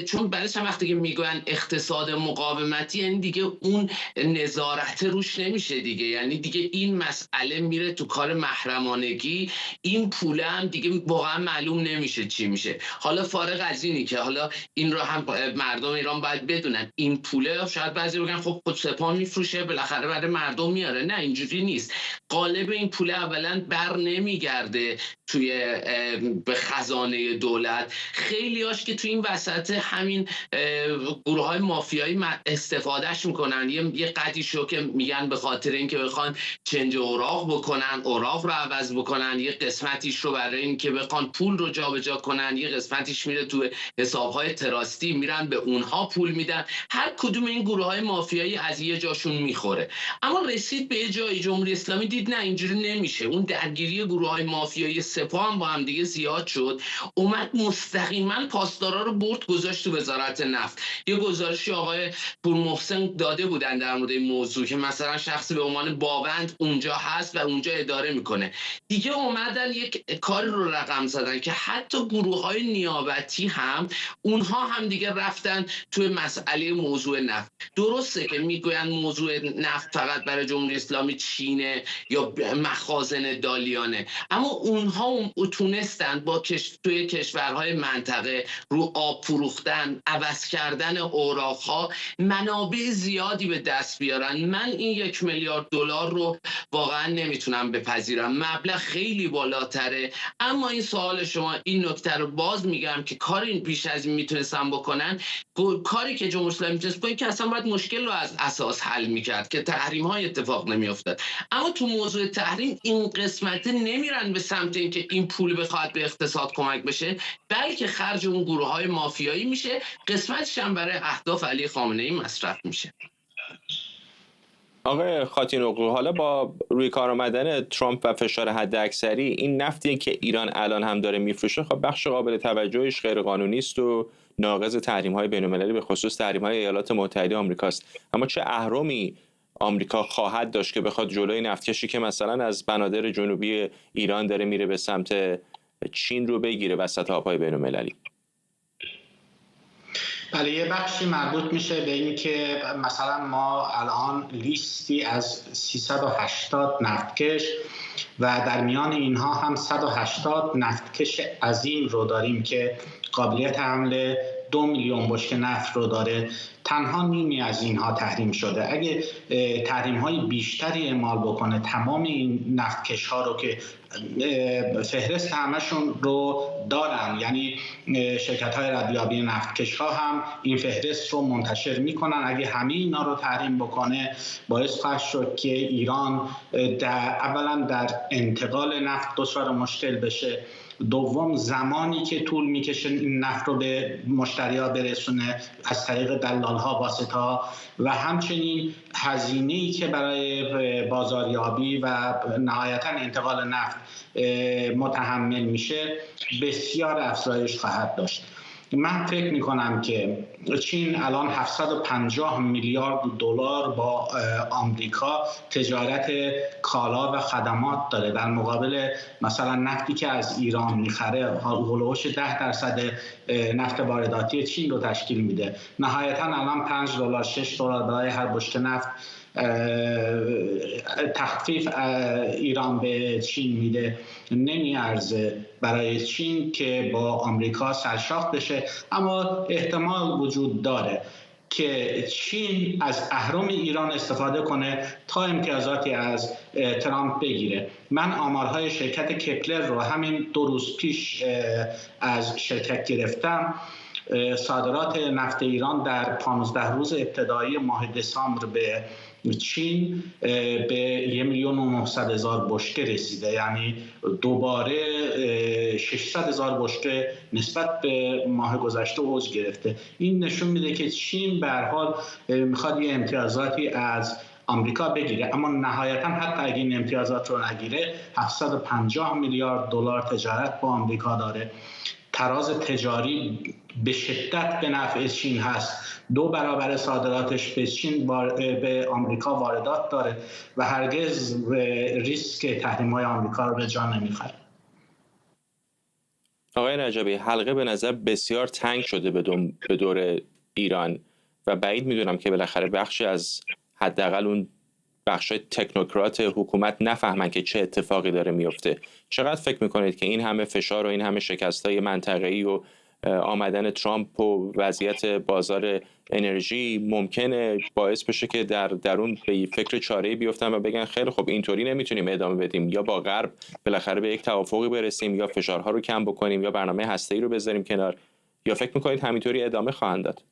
چون برای چند وقتی که میگن اقتصاد مقاومتی یعنی دیگه اون نظارت روش نمیشه دیگه، یعنی دیگه این مسئله میره تو کار محرمانگی، این پوله هم دیگه واقعا معلوم نمیشه چی میشه. حالا فارغ از اینی که حالا این رو هم مردم ایران باید بدونن، این پوله شاید بعضی بگن خب خود سپاه میفروشه بالاخره برای مردم میاره، نه اینجوری نیست. قالب این پوله اولا بر نمیگرده توی به خزانه دولت، خیلی هاش که توی این وسط همین گروه های مافیایی استفادهش میکنن. یه قدیشو که میگن به خاطر اینکه بخوان چنج اوراق بکنن، اوراق رو عوض بکنن، یه قسمتیش رو برای اینکه بخوان پول رو جابجا کنن، یه قسمتیش میره تو حسابهای تراستی، میرن به اونها پول میدن. هر کدوم این گروه های مافیایی از یه جاشون میخوره. اما رسید به جای جمهوری اسلامی دید نه اینجوری نمیشه. اون درگیری گروه های مافیایی سپاه هم با هم دیگه زیاد شد، اومد مستقیما پاسدارا رو برد گذاشت تو وزارت نفت. یه گزارشی آقای پورمحسن داده بودن در مورد این موضوع که مثلا شخصی به عنوان باوند اونجا هست و اونجا اداره میکنه. دیگه اومدن یک کاری رو رقم زدن که حتی گروه‌های نیابتی هم اونها هم دیگه رفتن توی مسئله موضوع نفت. درسته که میگوین موضوع نفت فقط برای جمهوری اسلامی چینه یا مخازن دالیانه، اما اونها تونستن با توی کشورهای منطقه رو آب فروختن، عوض کردن اوراق‌ها منابع زیادی به دست بیارن. من این 1 میلیارد دلار رو واقعا نمیتونم بپذیرم، مبلغ خیلی بالاتره. اما این سوال شما، این نکته رو باز میگم که کاری بیش از این میتونستن بکنن، کاری که جمهوری اسلامی میتونست بکنه که اصلا باید مشکل رو از اساس حل میکرد که تحریم های اتفاق نمیافتاد. اما تو موضوع تحریم این قسمت نمیرن به سمت اینکه این پول بخواد به اقتصاد کمک بشه، بلکه خرج اون گروه های مافیایی میشه، قسمتش هم برای اهداف علی خامنه‌ای مصرف میشه. آقای خاتی‌نقلو، حالا با روی کار آمدن ترامپ و فشار حداکثری، این نفتی که ایران الان هم داره میفروشه خب بخش قابل توجهش غیر قانونی است و ناقض تحریم‌های بین‌المللی به خصوص تحریم‌های ایالات متحده آمریکاست. اما چه اهرمی آمریکا خواهد داشت که بخواد جلوی نفتکشی که مثلا از بنادر جنوبی ایران داره میره به سمت چین رو بگیره وسط آب‌های بین‌المللی؟ بله، یه بخشی مربوط میشه به این که مثلا ما الان لیستی از 380 نفتکش و در میان اینها هم 180 نفتکش عظیم رو داریم که قابلیت حمل 2 میلیون بشکه نفت رو داره. تنها نیمی از اینها تحریم شده. اگه تحریم های بیشتری اعمال بکنه، تمام این نفتکش ها رو که فهرست همشون رو دارن، یعنی شرکت های ردیابی نفتکش ها هم این فهرست رو منتشر میکنن، اگه همه اینا رو تحریم بکنه باعث خواهد شد که ایران اولا در انتقال نفت دچار مشکل بشه، دوم زمانی که طول میکشه این نفت رو به مشتری‌ها برسونه از طریق دلال‌ها، واسطه‌ها، و همچنین هزینه‌ای که برای بازاریابی و نهایتاً انتقال نفت متحمل میشه بسیار افزایش خواهد داشت. من فکر میکنم که چین الان 750 میلیارد دلار با آمریکا تجارت کالا و خدمات داره، در مقابل مثلا نفتی که از ایران میخره هولوش 10% نفت وارداتی چین رو تشکیل میده. نهایتا الان 5 دلار 6 دلار برای هر بشکه نفت تخفیف ایران به چین میده. نمیارزه برای چین که با آمریکا سرشاخ بشه، اما احتمال وجود داره. که چین از اهرم ایران استفاده کنه تا امتیازاتی از ترامپ بگیره. من آمارهای شرکت کپلر رو همین 2 روز پیش از شرکت گرفتم. صادرات نفت ایران در 15 روز ابتدایی ماه دسامبر به چین به 1,900,000 بشکه رسیده، یعنی دوباره 600,000 بشکه نسبت به ماه گذشته اوج گرفته. این نشون میده که چین به هر حال میخواد یه امتیازاتی از آمریکا بگیره، اما نهایتا حتی اگه این امتیازات رو نگیره 750 میلیارد دلار تجارت با آمریکا داره. تراز تجاری به شدت به نفع چین هست، 2 برابر صادراتش به چین به آمریکا واردات داره و هرگز ریسک تحریم‌های آمریکا رو به جان نمیخره. آقای رجبی، حلقه به نظر بسیار تنگ شده به دور ایران و بعید میدونم که بالاخره بخشی از حداقل اون بخشای تکنوکرات حکومت نفهمن که چه اتفاقی داره میفته. چقدر فکر میکنید که این همه فشار و این همه شکستای منطقه‌ای و آمدن ترامپ و وضعیت بازار انرژی ممکنه باعث بشه که در درون به فکر چاره‌ای بیفتن و بگن خیلی خب اینطوری نمیتونیم ادامه بدیم، یا با غرب بالاخره به یک توافقی برسیم، یا فشارها رو کم بکنیم، یا برنامه هسته‌ای رو بذاریم کنار، یا فکر میکنید همینطوری ادامه خواهند داد؟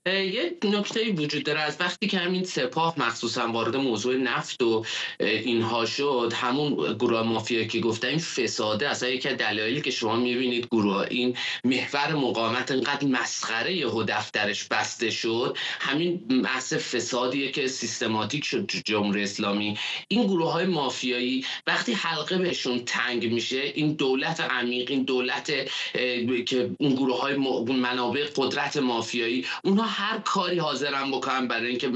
یه نکته وجود داره. از وقتی که همین سپاه مخصوصا وارد موضوع نفت و اینها شد، همون گروه مافیا که گفتم این فساده، اصلا یکی از دلایلی که شما میبینید گروه این محور مقاومت انقدر مسخره یهو دفترش بسته شد، همین بحث فسادیه که سیستماتیک شد تو جمهوری اسلامی. این گروه های مافیایی وقتی حلقه بهشون تنگ میشه، این دولت عمیق، این دولت که اون گروه های منابع قدرت مافیایی، اونها هر کاری حاضرن بکنن برای اینکه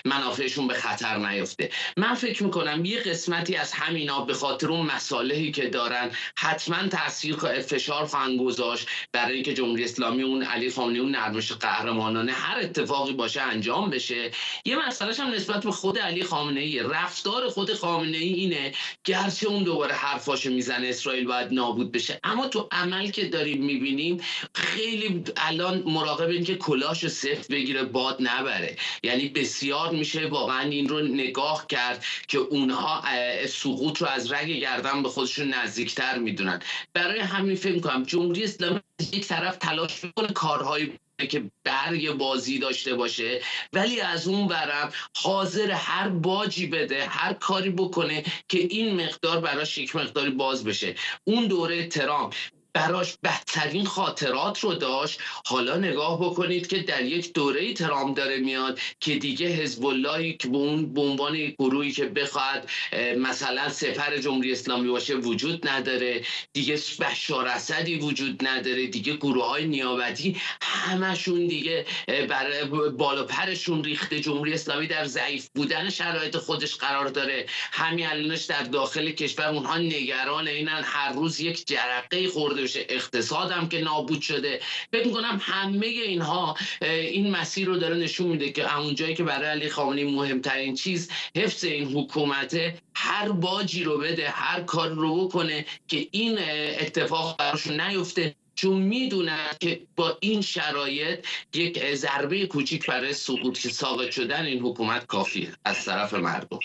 منافعشون به خطر نیفته. من فکر میکنم یه قسمتی از همینا به خاطر اون مصالحی که دارن حتما تاثیر فشار خواهند گذاشت برای اینکه جمهوری اسلامی، اون علی خامنه‌ای، اون نرمش قهرمانانه هر اتفاقی باشه انجام بشه. یه مسئلهش هم نسبت به خود علی خامنه‌ای، رفتار خود خامنه‌ای اینه، گرچه اون دوباره حرفاشو میزنه اسرائیل باید نابود بشه، اما تو عمل که داریم میبینیم خیلی الان مراقب این که کلاهشو سفت بگیره باد نبره. یعنی بسیار میشه واقعا این رو نگاه کرد که اونها سقوط رو از رگ گردن به خودشون نزدیکتر میدونن. برای همین فکر میکنم جمهوری اسلامی یک طرف تلاش میکنه کارهای که برگ بازی داشته باشه، ولی از اون ورم حاضر هر باجی بده، هر کاری بکنه که این مقدار براش یک مقداری باز بشه. اون دوره ترامپ براش بدترین خاطرات رو داشت. حالا نگاه بکنید که در یک دوره ترامپ داره میاد که دیگه حزب اللهی که به عنوان گروهی که بخواد مثلا سپر جمهوری اسلامی باشه وجود نداره، دیگه بشار اسدی وجود نداره، دیگه گروه‌های نیابتی همشون دیگه برای بالا پرشون ریخته. جمهوری اسلامی در ضعیف بودن شرایط خودش قرار داره. همین الانش در داخل کشور اونها نگران اینن هر روز یک جرقه خورده بشه، اقتصاد هم که نابود شده. فکر می‌کنم همه اینها این مسیر رو داره نشون میده که همون جایی که برای علی خامنه‌ای مهمترین چیز حفظ این حکومته، هر باجی رو بده، هر کار رو بکنه که این اتفاق براشون نیفته، چون میدونن که با این شرایط یک ضربه کوچیک برای ساقط شدن این حکومت کافیه از طرف مردم.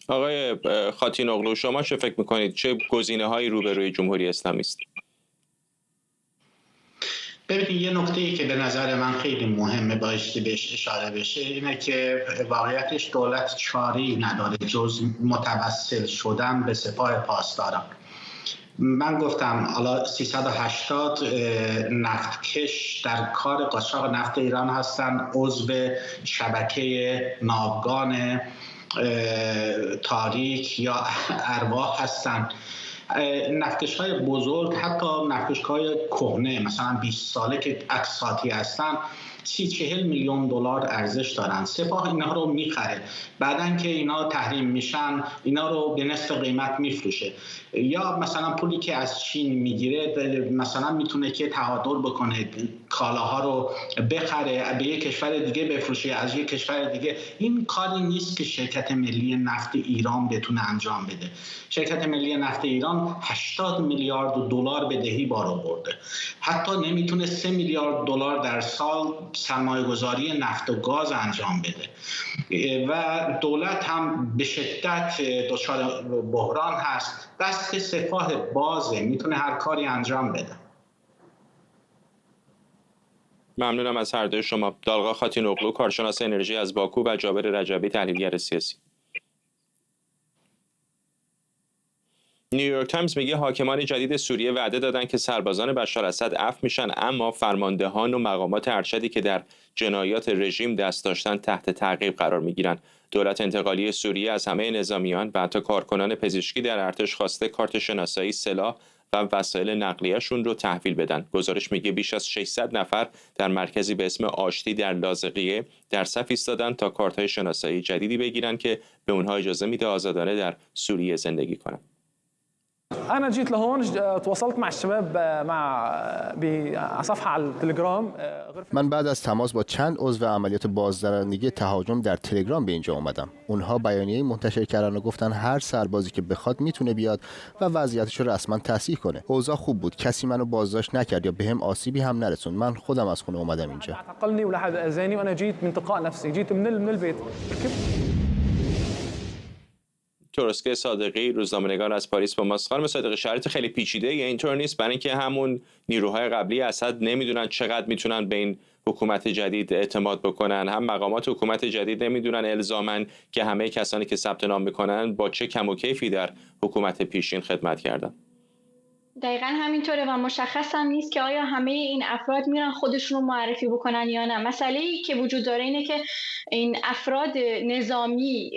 آقای خاتین اغلو، شما چه فکر میکنید؟ چه گزینه‌هایی روبروی جمهوری اسلامی است؟ ببینید، یه نکته‌ای که به نظر من خیلی مهمه بایستی بهش اشاره بشه اینه که واقعیتش دولت چاره‌ای نداره جز متوسل شدن به سپاه پاسداران. من گفتم حالا 380 نفتکش در کار قاچاق نفت ایران هستن، عضو شبکه ناوگان تاریک یا ارواح هستن. نفتکش‌های بزرگ، حتی نفتکش‌های کهنه مثلا 20 ساله که اقساطی هستن، 30-40 میلیون دلار ارزش دارن. سپاه اینها رو میخره، بعدن که اینا تحریم میشن اینا رو به نصف قیمت میفروشه. یا مثلا پولی که از چین میگیره مثلا میتونه که تعادل بکنه، کالاها رو بخره به یک کشور دیگه بفروشه از یک کشور دیگه. این کاری نیست که شرکت ملی نفت ایران بتونه انجام بده. شرکت ملی نفت ایران 80 میلیارد دلار بدهی بار آورده، حتی نمیتونه 3 میلیارد دلار در سال سرمایه‌گذاری نفت و گاز انجام بده و دولت هم به شدت دچار بحران هست. دست سپاه بازه، میتونه هر کاری انجام بده. ممنونم از هر دوی شما. دالغا خاتین اغلو، کارشناس انرژی از باکو، و جابر رجبی، تحلیلگر سیاسی. نیویورک تایمز میگه حاکمان جدید سوریه وعده دادن که سربازان بشار اسد عفو میشن، اما فرماندهان و مقامات ارشدی که در جنایات رژیم دست داشتن تحت تعقیب قرار میگیرن. دولت انتقالی سوریه از همه نظامیان و حتی کارکنان پزشکی در ارتش خواسته کارت شناسایی، سلاح و وسایل نقلیه‌شون رو تحویل بدن. گزارش میگه بیش از 600 نفر در مرکزی به اسم آشتی در لاذقیه در صف ایستادن تا کارت‌های شناسایی جدیدی بگیرن که به اونها اجازه میده آزادانه در سوریه زندگی کنن. أنا جيت لهون تواصلت مع الشباب على صفحة على التليجرام. من بعد از تماس با چند عضو عملیات بازدارندگی تهاجم در تلگرام به اینجا اومدم. اونها بیانیه منتشر کردن و گفتن هر سربازی که بخواد میتونه بیاد و وضعیتش رو رسما تصحیح کنه. اوضاع خوب بود، کسی منو بازداشت نکرد یا بهم آسیبی هم نرسون. من خودم از خونه اومدم اینجا. اعتقلني ولا حد اذاني وانا جيت من تلقاء نفسي، جيت من البيت. تورسکه صادقی، روزنامه‌نگار از پاریس با ماست. خانم صادقی، شرایط خیلی پیچیده یا اینطور نیست؟ برای اینکه همون نیروهای قبلی اسد نمیدونن چقدر میتونن به این حکومت جدید اعتماد بکنن، هم مقامات حکومت جدید نمیدونن الزاماً که همه کسانی که ثبت نام میکنن با چه کم و کیفی در حکومت پیشین خدمت کردن. دقیقا همینطوره و مشخص هم نیست که آیا همه این افراد میرن خودشون رو معرفی بکنن یا نه. مسئله‌ای که وجود داره اینه که این افراد نظامی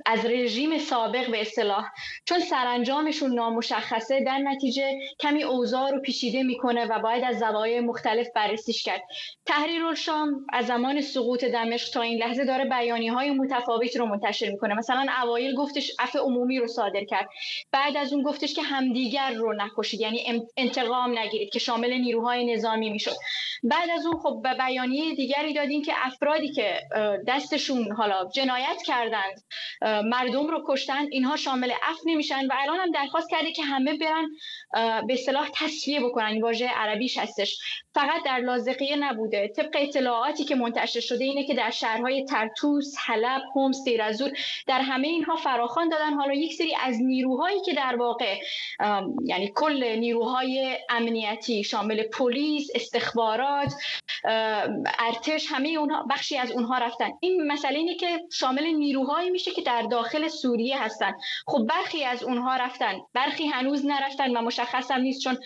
از رژیم سابق به اصطلاح چون سرانجامشون نامشخصه، در نتیجه کمی اوضاع رو پیچیده میکنه و باید از زوایای مختلف بررسیش کرد. تحریرالشام از زمان سقوط دمشق تا این لحظه داره بیانیه‌های متفاوتی رو منتشر میکنه. مثلا اوایل گفتش عفو عمومی رو صادر کرد، بعد از اون گفتش که همدیگر رو نکشید، یعنی انتقام نگیرید، که شامل نیروهای نظامی میشد. بعد از اون خب به بیانیه دیگری دادین که افرادی که دستشون حالا جنایت کردند، مردم رو کشتن، اینها شامل عفو نمیشن و الان هم درخواست کرده که همه برن به اصطلاح تصفیه بکنن. واژه عربیش هستش. فقط در لاذقیه نبوده. طبق اطلاعاتی که منتشر شده اینه که در شهرهای طرطوس، حلب، حمص، دیر از زور، در همه اینها فراخوان دادن. حالا یک سری از نیروهایی که در واقع یعنی کل نیروهای امنیتی شامل پلیس، استخبارات، ارتش، همه اونها، بخشی از اونها رفتن. این مسئله اینه که شامل نیروهایی میشه که در داخل سوریه هستن. خب برخی از اونها رفتن، برخی هنوز نرفتن و مشخص هم نیست، چون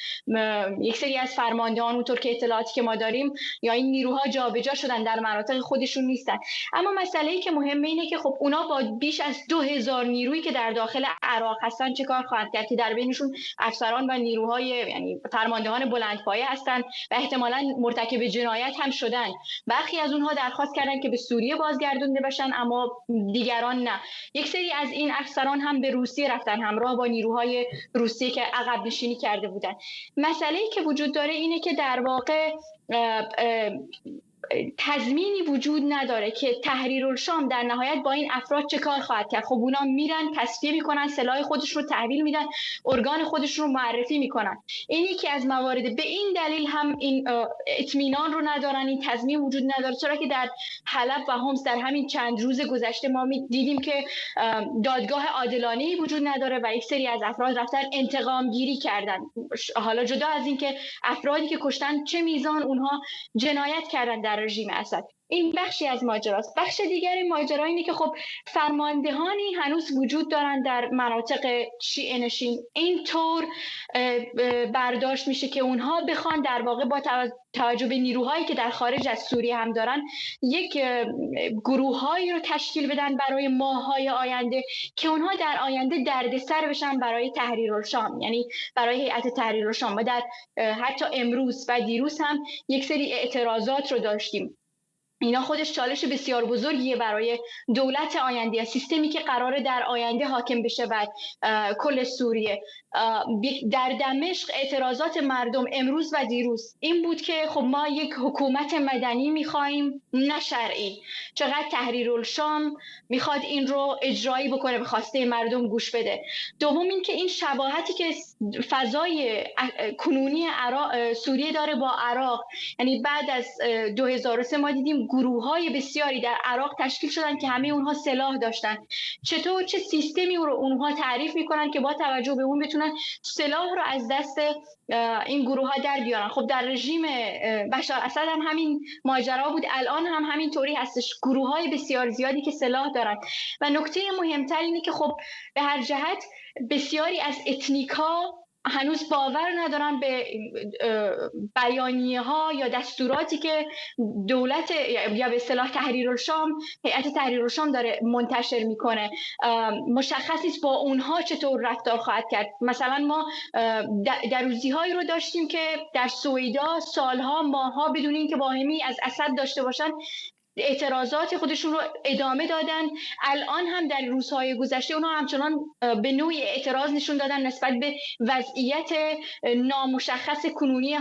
یک سری از فرماندهان اونطور که اطلاعاتی که ما داریم یا این نیروها جابجا شدن، در مناطق خودشون نیستن. اما مسئله‌ای که مهمه اینه که خب اونا با بیش از 2000 نیرویی که در داخل عراق هستن چه کار خواهند کرد که در بینشون افسران و نیروهای یعنی فرماندهان بلندپایه هستن و احتمالاً مرتکب جنایت هم شدن. برخی از اونها درخواست کردن که به سوریه بازگردونده بشن، اما دیگران نه. یک سری از این افسران هم به روسیه رفتن همراه با نیروهای روسیه که عقب نشینی کرده بودن. مسئله‌ای که وجود داره اینه که در واقع تضمینی وجود نداره که تحریرالشام در نهایت با این افراد چه کار خواهد کرد. خب اونا میرن تصفیه میکنن، سلاح خودش رو تحویل میدن، ارگان خودش رو معرفی میکنن. این یکی از موارد. به این دلیل هم این اطمینان رو ندارن، این تضمین وجود نداره، چرا که در حلب و حمص در همین چند روز گذشته ما دیدیم که دادگاه عادلانه‌ای وجود نداره و یک سری از افراد رفتن انتقام گیری کردن. حالا جدا از این که افرادی که کشتن چه میزان اونها جنایت کردن در رژیم اسد. این بخشی از ماجراست. بخش دیگری ماجرا اینه که خب فرماندهانی هنوز وجود دارن در مناطق شیعه نشین. اینطور برداشت میشه که اونها بخوان در واقع با توجه به نیروهایی که در خارج از سوریه هم دارن یک گروههایی رو تشکیل بدن برای ماه‌های آینده که اونها در آینده دردسر بشن برای تحریرالشام، یعنی برای هیئت تحریرالشام. و در حتی امروز و دیروز هم یک سری اعتراضات رو داشتیم. اینا خودش چالش بسیار بزرگیه برای دولت آینده، سیستمی که قراره در آینده حاکم بشه بر کل سوریه. در دمشق اعتراضات مردم امروز و دیروز این بود که خب ما یک حکومت مدنی میخوایم نه شرعی. چقدر تحریرالشام میخواد این رو اجرایی بکنه، به خواسته مردم گوش بده. دوم این که این شباهتی که فضای کنونی سوریه داره با عراق، یعنی بعد از 2003 ما دیدیم گروه‌های بسیاری در عراق تشکیل شدن که همه اونها سلاح داشتن. چطور چه سیستمی رو اونها تعریف میکنن که با توجه به اون بتونن سلاح رو از دست این گروه‌ها در بیارن؟ خب در رژیم بشار اسد هم همین ماجرا بود، الان هم همین طوری هستش، گروه‌های بسیار زیادی که سلاح دارن. و نکته مهمتر اینه که خب به هر جهت بسیاری از اتنیک‌ها هنوز باور ندارن به بیانیه ها یا دستوراتی که دولت یا به اصطلاح تحریرالشام، هیئت تحریرالشام داره منتشر میکنه. مشخص نیست با اونها چطور رفتار خواهد کرد. مثلا ما دروزی‌هایی رو داشتیم که در سویدا سالها ماها بدون اینکه واهمی از اسد داشته باشن اعتراضات خودشون رو ادامه دادن. الان هم در روزهای گذشته اونها همچنان به نوعی اعتراض نشون دادن نسبت به وضعیت نامشخص کنونی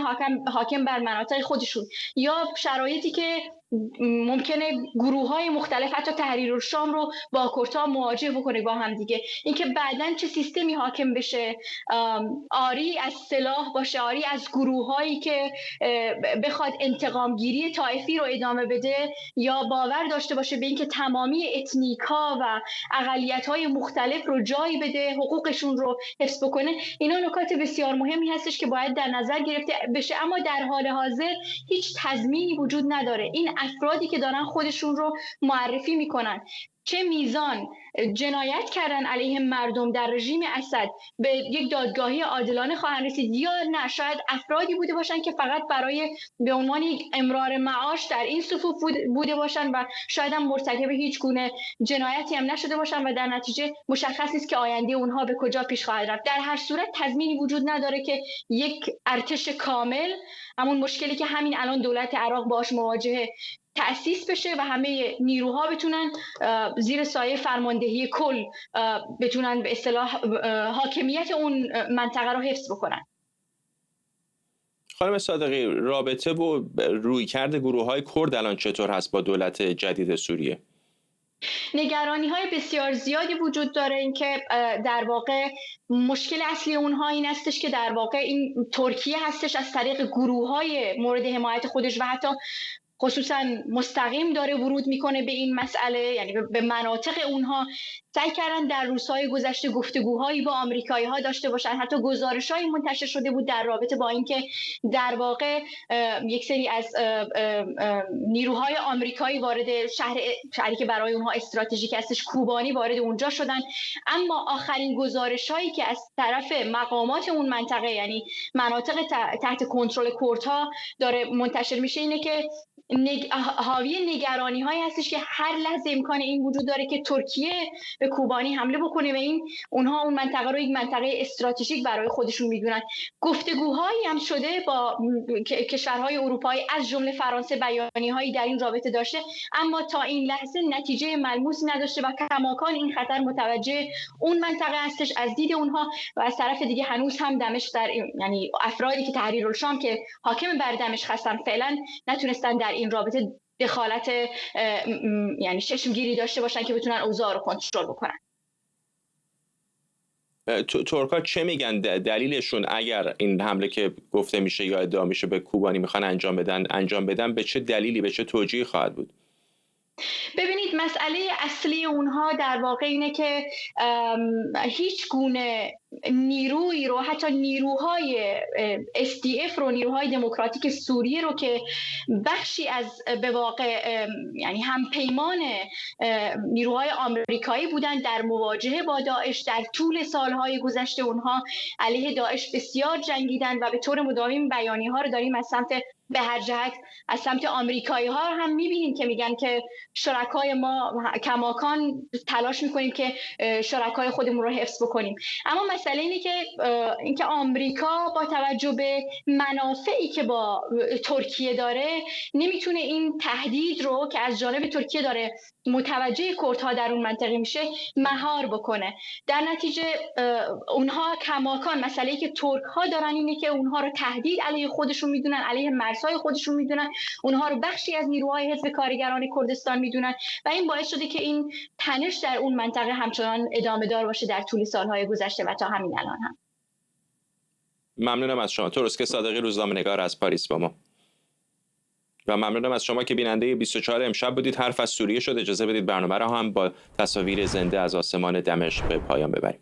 حاکم بر مناطق خودشون، یا شرایطی که ممکنه گروه‌های مختلف حتی تحریرالشام رو با کردها مواجه بکنه با هم دیگه. اینکه بعداً چه سیستمی حاکم بشه، آری از سلاح باشه، آری از گروه‌هایی که بخواد انتقام گیری طائفی رو ادامه بده، یا باور داشته باشه به اینکه تمامی اتنیک‌ها و اقلیت‌های مختلف رو جای بده، حقوقشون رو حفظ بکنه. اینا نکات بسیار مهمی هستش که باید در نظر گرفته بشه، اما در حال حاضر هیچ تضمینی وجود نداره. این افرادی که دارن خودشون رو معرفی میکنن چه میزان جنایت کردن علیه مردم در رژیم اسد به یک دادگاهی عادلانه خواهند رسید یا نه شاید افرادی بوده باشن که فقط برای به عنوان یک امرار معاش در این صفوف بوده باشن و شاید هم مرتکب هیچ گونه جنایتی هم نشده باشن و در نتیجه مشخص نیست که آینده اونها به کجا پیش خواهد رفت. در هر صورت تضمینی وجود نداره که یک ارتش کامل، همون مشکلی که همین الان دولت عراق باهاش مواجهه، تأسیس بشه و همه نیروها بتونن زیر سایه فرماندهی کل بتونن به اصطلاح حاکمیت اون منطقه رو حفظ بکنن. خانم صادقی، رابطه و رویکرد گروه‌های کرد الان چطور هست با دولت جدید سوریه؟ نگرانی‌های بسیار زیادی وجود داره. اینکه در واقع مشکل اصلی اونها این هستش که در واقع این ترکیه هستش از طریق گروه‌های مورد حمایت خودش و حتی خصوصا مستقیم داره ورود میکنه به این مسئله، یعنی به مناطق اونها. سعی کردن در روزهای گذشته گفتگوهایی با آمریکایی‌ها داشته باشن، حتی گزارش‌هایی منتشر شده بود در رابطه با اینکه در واقع یک سری از نیروهای آمریکایی وارد شهری که برای اونها استراتژیک هستش کوبانی وارد اونجا شدن. اما آخرین گزارش‌هایی که از طرف مقامات اون منطقه، یعنی مناطق تحت کنترل کردها داره منتشر میشه، اینه که حاوی نگرانی هایی هستش که هر لحظه امکان این وجود داره که ترکیه به کوبانی حمله بکنه و اونها اون منطقه رو یک منطقه استراتژیک برای خودشون میدونن. گفتگوهایی هم شده با کشورهای اروپایی از جمله فرانسه، بیانیه‌هایی در این رابطه داشته، اما تا این لحظه نتیجه ملموسی نداشته و کماکان این خطر متوجه اون منطقه هستش از دید اونها. و از طرف دیگه هنوز هم دمشق یعنی افرادی که تحریرالشام که حاکم بر دمشق هستن فعلا نتونستن در این رابطه دخالت یعنی چشمگیری داشته باشن که بتونن اوضاع رو کنترل بکنن. ترکا چه میگن دلیلشون اگر این حمله که گفته میشه یا ادعا میشه به کوبانی میخوان انجام بدن به چه دلیلی، به چه توجیهی خواهد بود؟ ببینید مسئله اصلی اونها در واقع اینه که هیچ گونه نیروی رو، حتی نیروهای SDF رو، نیروهای دموکراتیک سوریه رو که بخشی از به واقع یعنی هم پیمان نیروهای آمریکایی بودن در مواجهه با داعش، در طول سالهای گذشته اونها علیه داعش بسیار جنگیدن و به طور مداوم بیانیه ها رو داریم از سمت به هر جهت از سمت آمریکایی ها هم میبینیم که میگن که شرکای ما کماکان تلاش میکنیم که شرکای خودمون رو حفظ بکنیم. اما مسئله اینه که آمریکا با توجه به منافعی که با ترکیه داره نمیتونه این تهدید رو که از جانب ترکیه داره متوجه کردها در اون منطقه میشه مهار بکنه. در نتیجه اونها کماکان مسئله‌ای که ترک ها دارن اینه که اونها رو تهدید علیه خودشون میدونن، علیه مرزهای خودشون میدونن، اونها رو بخشی از نیروهای حزب کارگران کردستان میدونن و این باعث شده که این تنش در اون منطقه همچنان ادامه دار باشه در طول سالهای گذشته و تا همین الان هم. ممنونم از شما. تروسکه صادقی، روزنامه‌نگار از پاریس با ما. و ممنونم از شما که بیننده 24 امشب بودید. حرف از سوریه شد. اجازه بدید برنامه را هم با تصاویر زنده از آسمان دمشق به پایان ببریم.